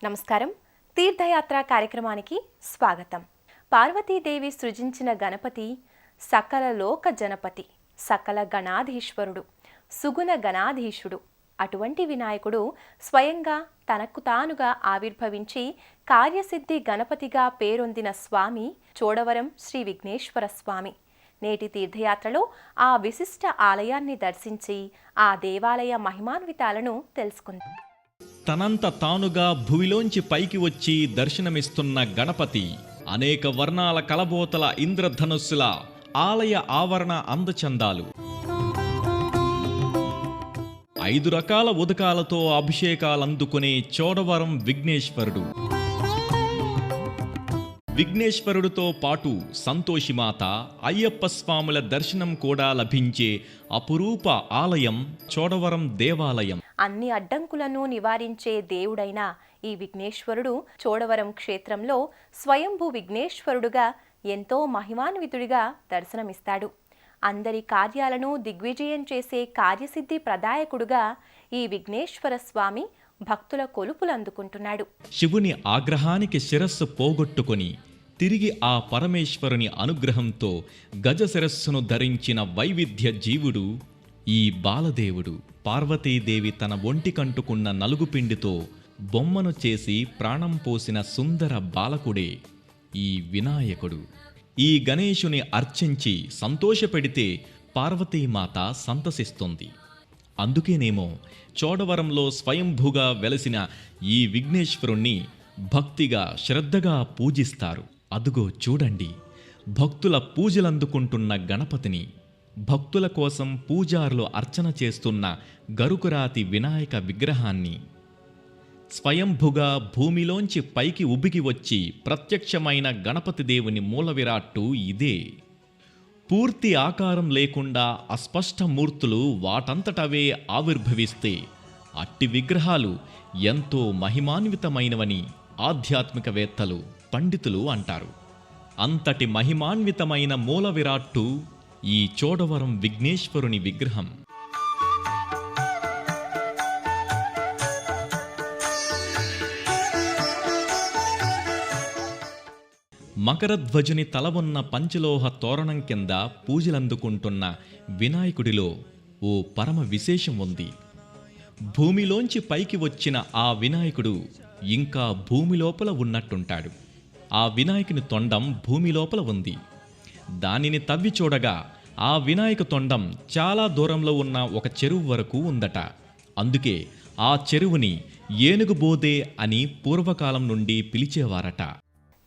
నమస్కారం. తీర్థయాత్ర కార్యక్రమానికి స్వాగతం. పార్వతీదేవి సృజించిన గణపతి సకల లోక జనపతి, సకల గణాధీశ్వరుడు, సుగుణ గణాధీశుడు. అటువంటి వినాయకుడు స్వయంగా తనకు తానుగా ఆవిర్భవించి కార్యసిద్ధి గణపతిగా పేరొందిన స్వామి చోడవరం శ్రీ విఘ్నేశ్వర స్వామి. నేటి తీర్థయాత్రలో ఆ విశిష్ట ఆలయాన్ని దర్శించి ఆ దేవాలయ మహిమాన్వితాలను తెలుసుకుందాం. తనంత తానుగా భువిలోంచి పైకి వచ్చి దర్శనమిస్తున్న గణపతి అనేక వర్ణాల కలబోతల ఇంద్రధనుస్సుల ఆలయ ఆవరణ అందచందాలు. 5 రకాల ఉదకాలతో అభిషేకాలందుకునే చోడవరం విఘ్నేశ్వరుడు. విఘ్నేశ్వరుడితో పాటు సంతోషిమాత, అయ్యప్ప స్వాముల దర్శనం కూడా లభించే అపురూప ఆలయం చోడవరం దేవాలయం. అన్ని అడ్డంకులను నివారించే దేవుడైన ఈ విఘ్నేశ్వరుడు చోడవరం క్షేత్రంలో స్వయంభూ విఘ్నేశ్వరుడుగా ఎంతో మహిమాన్వితుడిగా దర్శనమిస్తాడు. అందరి కార్యాలను దిగ్విజయం చేసే కార్యసిద్ధి ప్రదాయకుడుగా ఈ విఘ్నేశ్వర స్వామి భక్తుల కొలుపులందుకుంటున్నాడు. శివుని ఆగ్రహానికి శిరస్సు పోగొట్టుకొని తిరిగి ఆ పరమేశ్వరుని అనుగ్రహంతో గజ శిరస్సును ధరించిన వైవిధ్య జీవుడు ఈ బాలదేవుడు. పార్వతీదేవి తన ఒంటికంటుకున్న నలుగుపిండితో బొమ్మను చేసి ప్రాణం పోసిన సుందర బాలకుడే ఈ వినాయకుడు. ఈ గణేశుని అర్చించి సంతోషపెడితే పార్వతీమాత సంతసిస్తుంది. అందుకేనేమో చోడవరంలో స్వయంభూగా వెలసిన ఈ విఘ్నేశ్వరుణ్ణి భక్తిగా శ్రద్ధగా పూజిస్తారు. అదుగో చూడండి, భక్తుల పూజలందుకుంటున్న గణపతిని, భక్తుల కోసం పూజారులు అర్చన చేస్తున్న గరుకురాతి వినాయక విగ్రహాన్ని. స్వయంభుగా భూమిలోంచి పైకి ఉబికి వచ్చి ప్రత్యక్షమైన గణపతి దేవుని మూల విరాట్టు ఇదే. పూర్తి ఆకారం లేకుండా అస్పష్ట మూర్తులు వాటంతటవే ఆవిర్భవిస్తే అట్టి విగ్రహాలు ఎంతో మహిమాన్వితమైనవని ఆధ్యాత్మికవేత్తలు, పండితులు అంటారు. అంతటి మహిమాన్వితమైన మూల విరాట్టు ఈ చోడవరం విఘ్నేశ్వరుని విగ్రహం. మకరధ్వజుని తల ఉన్న పంచలోహ తోరణం కింద పూజలందుకుంటున్న వినాయకుడిలో ఓ పరమ విశేషం ఉంది. భూమిలోంచి పైకి వచ్చిన ఆ వినాయకుడు ఇంకా భూమి లోపల ఉన్నట్టుంటాడు. ఆ వినాయకుని తొండం భూమి లోపల ఉంది. దానిని తవ్వి చూడగా ఆ వినాయక తొండం చాలా దూరంలో ఉన్న ఒక చెరువు వరకు ఉందట. అందుకే ఆ చెరువుని ఏనుగుబోదే అని పూర్వకాలం నుండి పిలిచేవారట.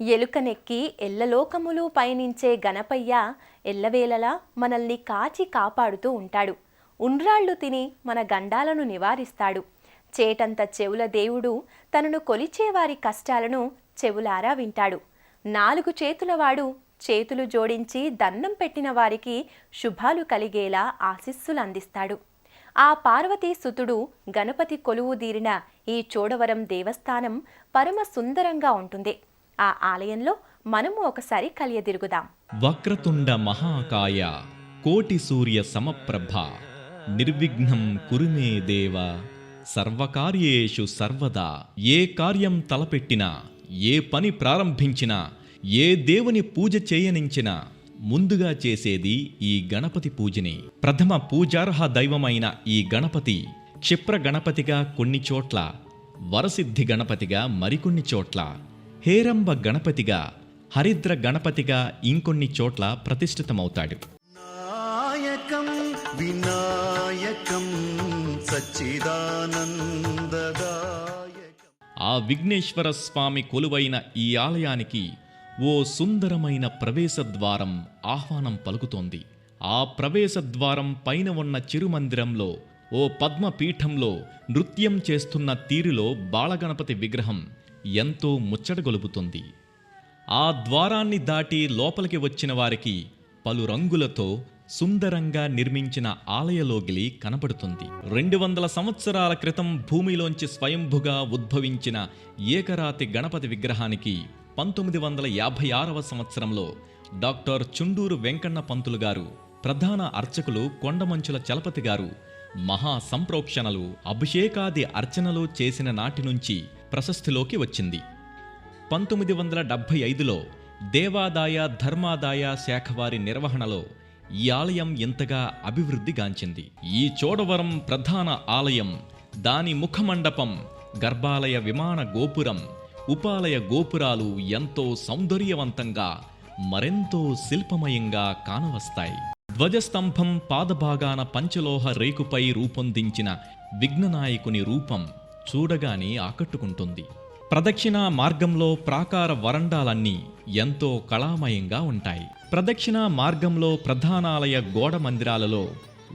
ఎలుకనెక్కి ఎల్లలోకములు పయనించే గణపయ్య ఎల్లవేళలా మనల్ని కాచి కాపాడుతూ ఉంటాడు. ఉండ్రాళ్లు తిని మన గండాలను నివారిస్తాడు. చేటంత చెవుల దేవుడు తనను కొలిచేవారి కష్టాలను చెవులారా వింటాడు. 4 చేతులవాడు చేతులు జోడించి దండం పెట్టిన వారికి శుభాలు కలిగేలా ఆశీస్సులు అందిస్తాడు. ఆ పార్వతీ సుతుడు గణపతి కొలువు దీరిన ఈ చోడవరం దేవస్థానం పరమ సుందరంగా ఉంటుంది. ఆ ఆలయంలో మనము ఒకసారి కలియదిరుగుదాం. వక్రతుండ మహాకాయ కోటి సూర్య సమప్రభ నిర్విఘ్నం కురుమే దేవ సర్వకార్యేషు సర్వదా. ఏ కార్యం తలపెట్టినా, ఏ పని ప్రారంభించినా, ఏ దేవుని పూజ చేయనించినా ముందుగా చేసేది ఈ గణపతి పూజనే. ప్రథమ పూజార్హ దైవమైన ఈ గణపతి క్షిప్ర గణపతిగా కొన్ని చోట్ల, వరసిద్ధి గణపతిగా మరికొన్ని చోట్ల, హేరంబ గణపతిగా, హరిద్ర గణపతిగా ఇంకొన్ని చోట్ల ప్రతిష్ఠితమవుతాడు. నాయకం వినాయకం సచ్చిదానందదాయకం. ఆ విఘ్నేశ్వర స్వామి కొలువైన ఈ ఆలయానికి ఓ సుందరమైన ప్రవేశద్వారం ఆహ్వానం పలుకుతోంది. ఆ ప్రవేశద్వారం పైన ఉన్న చిరుమందిరంలో ఓ పద్మపీఠంలో నృత్యం చేస్తున్న తీరులో బాలగణపతి విగ్రహం ఎంతో ముచ్చటగొలుపుతుంది. ఆ ద్వారాన్ని దాటి లోపలికి వచ్చిన వారికి పలు రంగులతో సుందరంగా నిర్మించిన ఆలయలోగిలి కనపడుతుంది. 200 సంవత్సరాల క్రితం భూమిలోంచి స్వయంభుగా ఉద్భవించిన ఏకరాతి గణపతి విగ్రహానికి 1956వ సంవత్సరంలో డాక్టర్ చుండూరు వెంకన్న పంతులు గారు, ప్రధాన అర్చకులు కొండమంచుల చలపతి గారు మహా సంప్రోక్షణలు, అభిషేకాది అర్చనలు చేసిన నాటి నుంచి ప్రశస్తిలోకి వచ్చింది. 1975లో దేవాదాయ ధర్మాదాయ శాఖ వారి నిర్వహణలో ఈ ఆలయం ఇంతగా అభివృద్ధిగాంచింది. ఈ చోడవరం ప్రధాన ఆలయం, దాని ముఖమండపం, గర్భాలయ విమాన గోపురం, ఉపాలయ గోపురాలు ఎంతో సౌందర్యవంతంగా, మరెంతో శిల్పమయంగా కానవస్తాయి. ధ్వజస్తంభం పాదభాగాన పంచలోహ రేకుపై రూపొందించిన విఘ్ననాయకుని రూపం చూడగానే ఆకట్టుకుంటుంది. ప్రదక్షిణా మార్గంలో ప్రాకార వరండాలన్నీ ఎంతో కళామయంగా ఉంటాయి. ప్రదక్షిణా మార్గంలో ప్రధానాలయ గోడ మందిరాలలో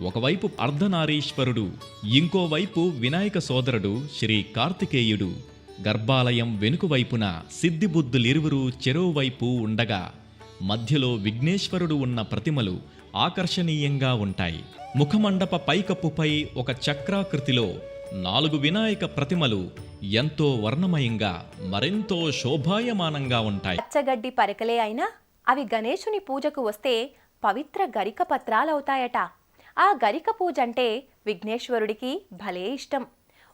ఒకవైపు అర్ధనారీశ్వరుడు, ఇంకోవైపు వినాయక సోదరుడు శ్రీ కార్తికేయుడు, గర్భాలయం వెనుకవైపున సిద్ధిబుద్ధులిరువురు చెరోవైపు ఉండగా మధ్యలో విఘ్నేశ్వరుడు ఉన్న ప్రతిమలు ఆకర్షణీయంగా ఉంటాయి. ముఖమండప పైకప్పుపై ఒక చక్రాకృతిలో 4 వినాయక ప్రతిమలు ఎంతో వర్ణమయంగా, మరెంతో శోభాయమానంగా ఉంటాయి. పచ్చగడ్డి పరకలే అయినా అవి గణేశుని పూజకు వస్తే పవిత్ర గరిక పత్రాలవుతాయట. ఆ గరిక పూజ అంటే విఘ్నేశ్వరుడికి భలే ఇష్టం.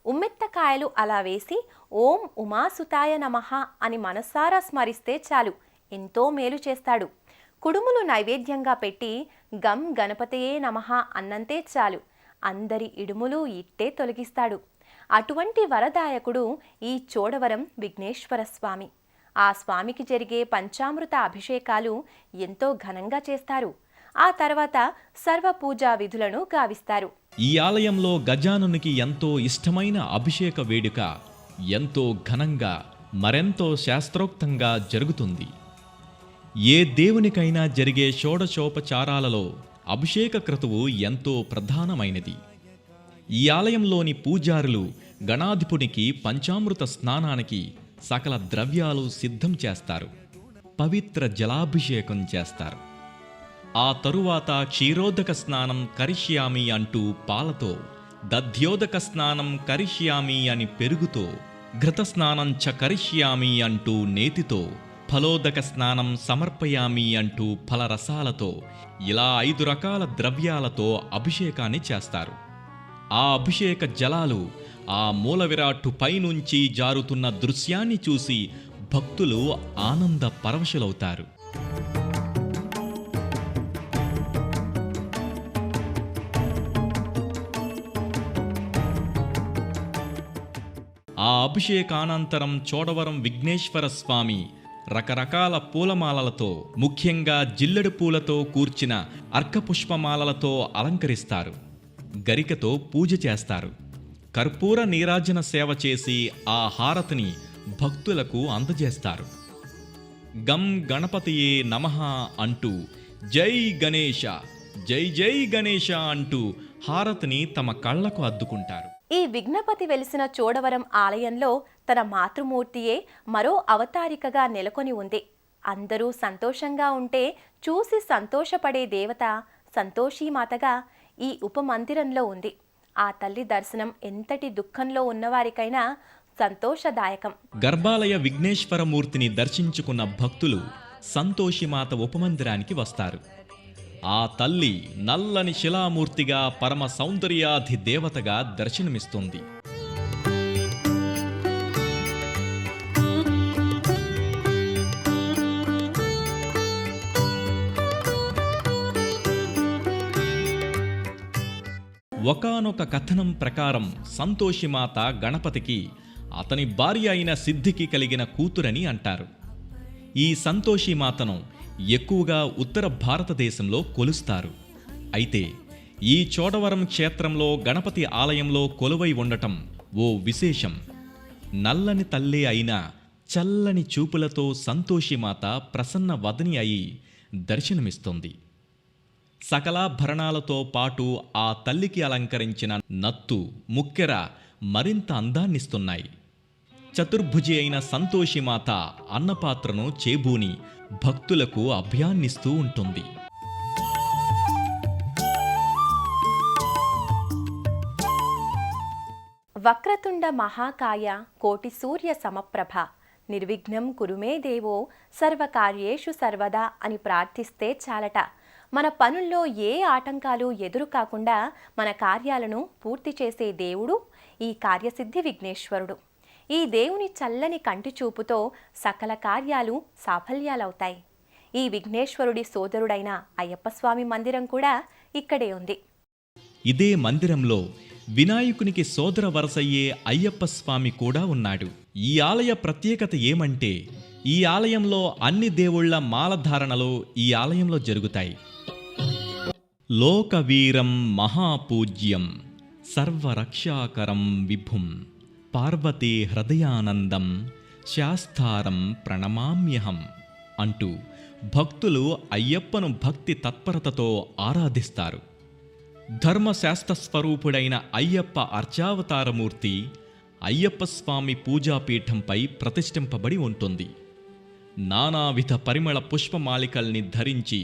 ఉమ్మెత్తకాయలు అలా వేసి ఓం ఉమాసుతాయ నమః అని మనసారా స్మరిస్తే చాలు, ఎంతో మేలు చేస్తాడు. కుడుములు నైవేద్యంగా పెట్టి గం గణపతయే నమః అన్నంతే చాలు, అందరి ఇడుములు ఇట్టే తొలగిస్తాడు. అటువంటి వరదాయకుడు ఈ చోడవరం విఘ్నేశ్వర స్వామి. ఆ స్వామికి జరిగే పంచామృత అభిషేకాలు ఎంతో ఘనంగా చేస్తారు. ఆ తర్వాత సర్వ పూజా విధులను గావిస్తారు. ఈ ఆలయంలో గజానునికి ఎంతో ఇష్టమైన అభిషేక వేడుక ఎంతో ఘనంగా, మరెంతో శాస్త్రోక్తంగా జరుగుతుంది. ఏ దేవునికైనా జరిగే షోడశోపచారాలలో అభిషేక క్రతువు ఎంతో ప్రధానమైనది. ఈ ఆలయంలోని పూజారులు గణాధిపునికి పంచామృత స్నానానికి సకల ద్రవ్యాలు సిద్ధం చేస్తారు. పవిత్ర జలాభిషేకం చేస్తారు. ఆ తరువాత క్షీరోదక స్నానం కరిష్యామి అంటూ పాలతో, దధ్యోదక స్నానం కరిష్యామి అని పెరుగుతో, ఘృత స్నానం చ కరిష్యామి అంటూ నేతితో, ఫలోదక స్నానం సమర్పయామి అంటూ ఫలరసాలతో, ఇలా 5 రకాల ద్రవ్యాలతో అభిషేకాన్ని చేస్తారు. ఆ అభిషేక జలాలు ఆ మూల విరాట్టు పైనుంచి జారుతున్న దృశ్యాన్ని చూసి భక్తులు ఆనంద పరవశులవుతారు. ఆ అభిషేకానంతరం చోడవరం విఘ్నేశ్వర స్వామి రకరకాల పూలమాలలతో, ముఖ్యంగా జిల్లెడు పూలతో కూర్చిన అర్కపుష్పమాలలతో అలంకరిస్తారు. గరికతో పూజ చేస్తారు. కర్పూర నీరాజన సేవ చేసి ఆ హారతిని భక్తులకు అందజేస్తారు. గం గణపతియే నమః అంటూ జై గణేశ, జై జై గణేశ అంటూ హారతిని తమ కళ్లకు అద్దుకుంటారు. ఈ విఘ్నపతి వెలిసిన చోడవరం ఆలయంలో తన మాతృమూర్తియే మరో అవతారికగా నెలకొని ఉంది. అందరూ సంతోషంగా ఉంటే చూసి సంతోషపడే దేవత సంతోషీమాతగా ఈ ఉపమందిరంలో ఉంది. ఆ తల్లి దర్శనం ఎంతటి దుఃఖంలో ఉన్నవారికైనా సంతోషదాయకం. గర్భాలయ విఘ్నేశ్వరమూర్తిని దర్శించుకున్న భక్తులు సంతోషిమాత ఉపమందిరానికి వస్తారు. ఆ తల్లి నల్లని శిలామూర్తిగా పరమ సౌందర్యాధి దేవతగా దర్శనమిస్తుంది. ఒకానొక కథనం ప్రకారం సంతోషిమాత గణపతికి అతని భార్య అయిన సిద్ధికి కలిగిన కూతురని అంటారు. ఈ సంతోషిమాతను ఎక్కువగా ఉత్తర భారతదేశంలో కొలుస్తారు. అయితే ఈ చోడవరం క్షేత్రంలో గణపతి ఆలయంలో కొలువై ఉండటం ఓ విశేషం. నల్లని తల్లి అయిన చల్లని చూపులతో సంతోషిమాత ప్రసన్న వదని అయి దర్శనమిస్తుంది. సకలాభరణాలతో పాటు ఆ తల్లికి అలంకరించిన నత్తు, ముక్కెర మరింత అందాన్నిస్తున్నాయి. చతుర్భుజి అయిన సంతోషిమాత అన్నపాత్రను చేబూని భక్తులకు అభయాన్నిస్తూ ఉంటుంది. వక్రతుండ మహాకాయ కోటి సూర్య సమప్రభ నిర్విఘ్నం కురుమే దేవో సర్వకార్యేషు సర్వదా అని ప్రార్థిస్తే చాలట. మన పనుల్లో ఏ ఆటంకాలు ఎదురు కాకుండా మన కార్యాలను పూర్తి చేసే దేవుడు ఈ కార్యసిద్ధి విఘ్నేశ్వరుడు. ఈ దేవుని చల్లని కంటి చూపుతో సకల కార్యాలు సాఫల్యాలవుతాయి. ఈ విఘ్నేశ్వరుడి సోదరుడైన అయ్యప్ప స్వామి మందిరం కూడా ఇక్కడే ఉంది. ఇదే మందిరంలో వినాయకునికి సోదర వరసయ్యే అయ్యప్ప స్వామి కూడా ఉన్నాడు. ఈ ఆలయ ప్రత్యేకత ఏమంటే ఈ ఆలయంలో అన్ని దేవుళ్ల మాలధారణలు ఈ ఆలయంలో జరుగుతాయి. లోకవీరం మహాపూజ్యం సర్వరక్షాకరం విభుం పార్వతీ హృదయానందం శాస్తారం ప్రణమామ్యహం అంటూ భక్తులు అయ్యప్పను భక్తి తత్పరతతో ఆరాధిస్తారు. ధర్మశాస్త్ర స్వరూపుడైన అయ్యప్ప అర్చావతారమూర్తి అయ్యప్ప స్వామి పూజాపీఠంపై ప్రతిష్ఠింపబడి ఉంటుంది. నానావిధ పరిమళ పుష్పమాలికల్ని ధరించి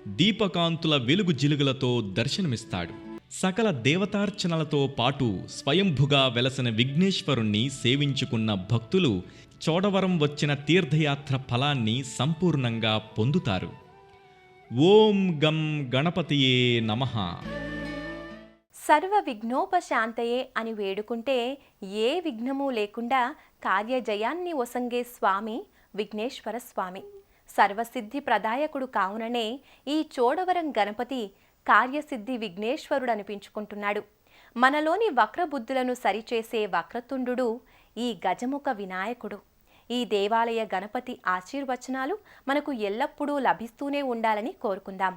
దీపకాంతుల వెలుగు జిలుగులతో దర్శనమిస్తాడు. సకల దేవతార్చనలతో పాటు స్వయంభుగా వెలసిన విఘ్నేశ్వరుణ్ణి సేవించుకున్న భక్తులు చోడవరం వచ్చిన తీర్థయాత్ర ఫలాన్ని సంపూర్ణంగా పొందుతారు. ఓం గం గణపతియే నమః. సర్వ విఘ్నోపశాంతయే అని వేడుకుంటే ఏ విఘ్నమూ లేకుండా కార్యజయాన్ని ఒసంగే స్వామి విఘ్నేశ్వర స్వామి. సర్వసిద్ధి ప్రదాయకుడు కావుననే ఈ చోడవరం గణపతి కార్యసిద్ధి విఘ్నేశ్వరుడు అనిపించుకుంటున్నాడు. మనలోని వక్రబుద్ధులను సరిచేసే వక్రతుండు ఈ గజముఖ వినాయకుడు. ఈ దేవాలయ గణపతి ఆశీర్వచనాలు మనకు ఎల్లప్పుడూ లభిస్తూనే ఉండాలని కోరుకుందాం.